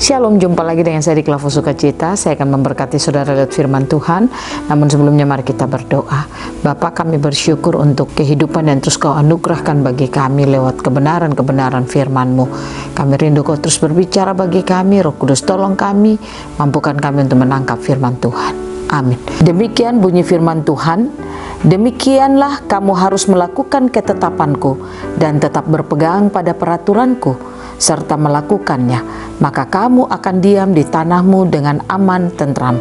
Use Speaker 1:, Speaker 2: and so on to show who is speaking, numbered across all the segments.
Speaker 1: Shalom, jumpa lagi dengan saya di Klavu Sukacita. Saya akan memberkati saudara lewat firman Tuhan. Namun sebelumnya mari kita berdoa. Bapa, kami bersyukur untuk kehidupan yang terus Kau anugerahkan bagi kami lewat kebenaran-kebenaran firman-Mu. Kami rindu Kau terus berbicara bagi kami. Roh Kudus tolong kami, mampukan kami untuk menangkap firman Tuhan. Amin. Demikian bunyi firman Tuhan. Demikianlah kamu harus melakukan ketetapanku dan tetap berpegang pada peraturanku, serta melakukannya, maka kamu akan diam di tanahmu dengan aman tentram.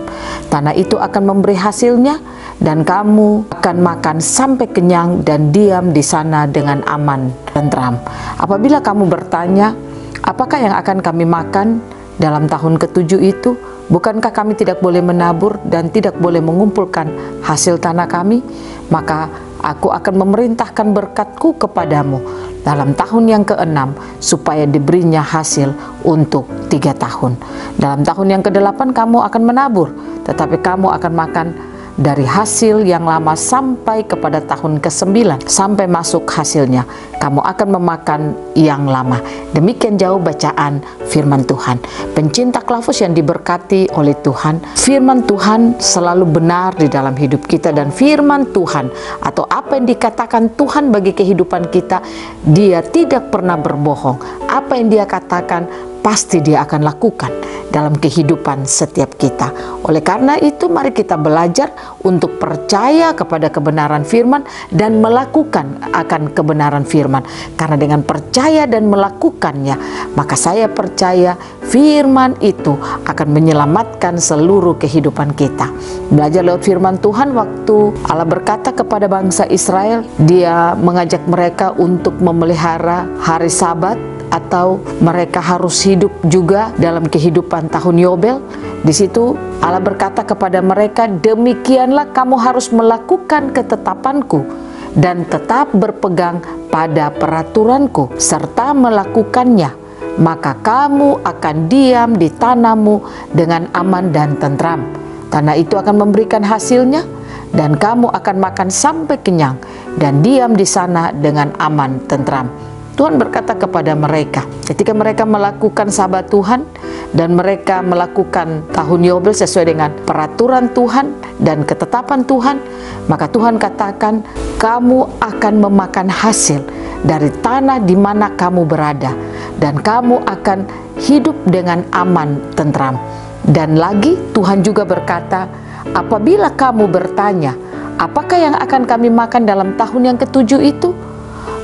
Speaker 1: Tanah itu akan memberi hasilnya, dan kamu akan makan sampai kenyang dan diam di sana dengan aman tentram. Apabila kamu bertanya, apakah yang akan kami makan dalam tahun ke-7 itu? Bukankah kami tidak boleh menabur dan tidak boleh mengumpulkan hasil tanah kami? Maka aku akan memerintahkan berkatku kepadamu dalam tahun yang ke-6 supaya diberinya hasil untuk 3 tahun. Dalam tahun yang ke-8 kamu akan menabur, tetapi kamu akan makan dari hasil yang lama sampai kepada tahun ke-9, sampai masuk hasilnya kamu akan memakan yang lama. Demikian jauh bacaan firman Tuhan. Pencinta Klavus yang diberkati oleh Tuhan, firman Tuhan selalu benar di dalam hidup kita, dan firman Tuhan atau apa yang dikatakan Tuhan bagi kehidupan kita, Dia tidak pernah berbohong. Apa yang Dia katakan pasti Dia akan lakukan dalam kehidupan setiap kita. Oleh karena itu, mari kita belajar untuk percaya kepada kebenaran firman dan melakukan akan kebenaran firman. Karena dengan percaya dan melakukannya, maka saya percaya firman itu akan menyelamatkan seluruh kehidupan kita. Belajar lewat firman Tuhan, waktu Allah berkata kepada bangsa Israel, Dia mengajak mereka untuk memelihara hari Sabat, atau mereka harus hidup juga dalam kehidupan tahun Yobel. Di situ Allah berkata kepada mereka, demikianlah kamu harus melakukan ketetapanku dan tetap berpegang pada peraturanku serta melakukannya, maka kamu akan diam di tanahmu dengan aman dan tentram. Tanah itu akan memberikan hasilnya, dan kamu akan makan sampai kenyang dan diam di sana dengan aman tentram. Tuhan berkata kepada mereka, ketika mereka melakukan Sabat Tuhan dan mereka melakukan tahun Yobel sesuai dengan peraturan Tuhan dan ketetapan Tuhan, maka Tuhan katakan, kamu akan memakan hasil dari tanah di mana kamu berada, dan kamu akan hidup dengan aman tentram. Dan lagi Tuhan juga berkata, apabila kamu bertanya, apakah yang akan kami makan dalam tahun yang ke-7 itu?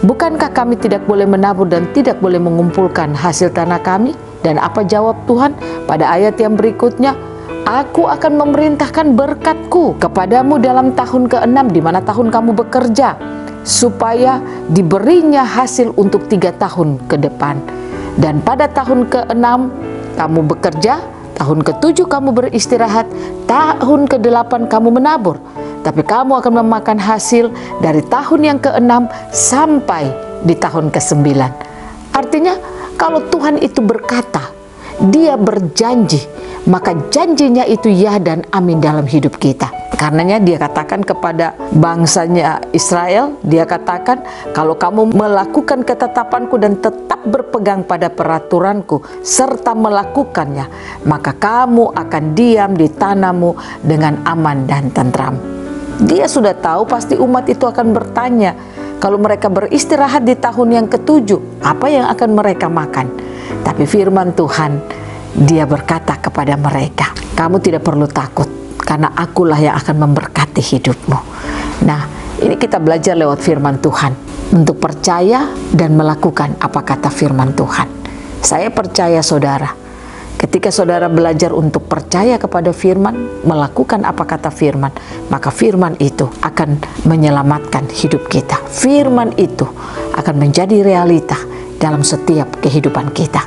Speaker 1: Bukankah kami tidak boleh menabur dan tidak boleh mengumpulkan hasil tanah kami? Dan apa jawab Tuhan pada ayat yang berikutnya? Aku akan memerintahkan berkatku kepadamu dalam tahun ke-6 di mana tahun kamu bekerja, supaya diberinya hasil untuk 3 tahun ke depan. Dan pada tahun ke-6 kamu bekerja, tahun ke-7 kamu beristirahat, tahun ke-8 kamu menabur. Tapi kamu akan memakan hasil dari tahun yang ke-6 sampai di tahun ke-9. Artinya, kalau Tuhan itu berkata, Dia berjanji, maka janjinya itu ya dan amin dalam hidup kita. Karenanya Dia katakan kepada bangsanya Israel, Dia katakan, kalau kamu melakukan ketetapanku dan tetap berpegang pada peraturanku serta melakukannya, maka kamu akan diam di tanahmu dengan aman dan tentram. Dia sudah tahu pasti umat itu akan bertanya, kalau mereka beristirahat di tahun yang ke-7, apa yang akan mereka makan? Tapi firman Tuhan, Dia berkata kepada mereka, kamu tidak perlu takut, karena akulah yang akan memberkati hidupmu. Nah, ini kita belajar lewat firman Tuhan, untuk percaya dan melakukan apa kata firman Tuhan. Saya percaya saudara, ketika saudara belajar untuk percaya kepada firman, melakukan apa kata firman, maka firman itu akan menyelamatkan hidup kita. Firman itu akan menjadi realita dalam setiap kehidupan kita.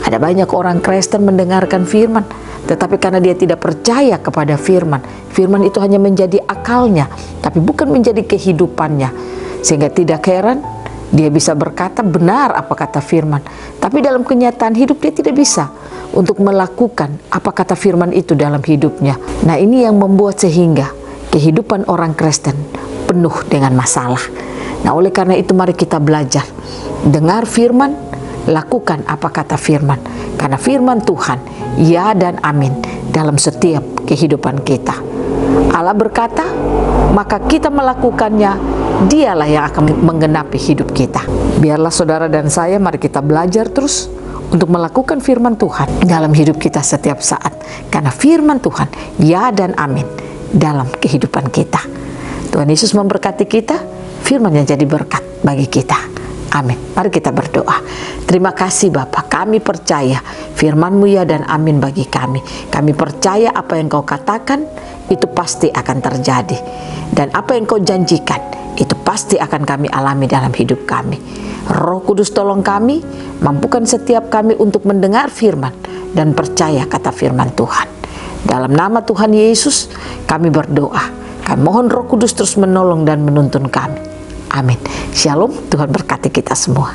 Speaker 1: Ada banyak orang Kristen mendengarkan firman, tetapi karena dia tidak percaya kepada firman, firman itu hanya menjadi akalnya, tapi bukan menjadi kehidupannya. Sehingga tidak heran, dia bisa berkata benar apa kata firman, tapi dalam kenyataan hidup dia tidak bisa untuk melakukan apa kata firman itu dalam hidupnya. Nah, ini yang membuat sehingga kehidupan orang Kristen penuh dengan masalah. Nah, oleh karena itu mari kita belajar dengar firman lakukan apa kata firman, karena firman Tuhan ya dan amin dalam setiap kehidupan kita. Allah berkata, maka kita melakukannya, Dialah yang akan menggenapi hidup kita. Biarlah saudara dan saya, mari kita belajar terus untuk melakukan firman Tuhan dalam hidup kita setiap saat, karena firman Tuhan ya dan amin dalam kehidupan kita. Tuhan Yesus memberkati kita, firman-Nya jadi berkat bagi kita. Amin. Mari kita berdoa. Terima kasih Bapa, kami percaya firman-Mu ya dan amin bagi kami. Kami percaya apa yang Kau katakan itu pasti akan terjadi, dan apa yang Kau janjikan itu pasti akan kami alami dalam hidup kami. Roh Kudus tolong kami, mampukan setiap kami untuk mendengar firman dan percaya kata firman Tuhan. Dalam nama Tuhan Yesus kami berdoa. Kami mohon Roh Kudus terus menolong dan menuntun kami. Amin. Shalom, Tuhan berkati kita semua.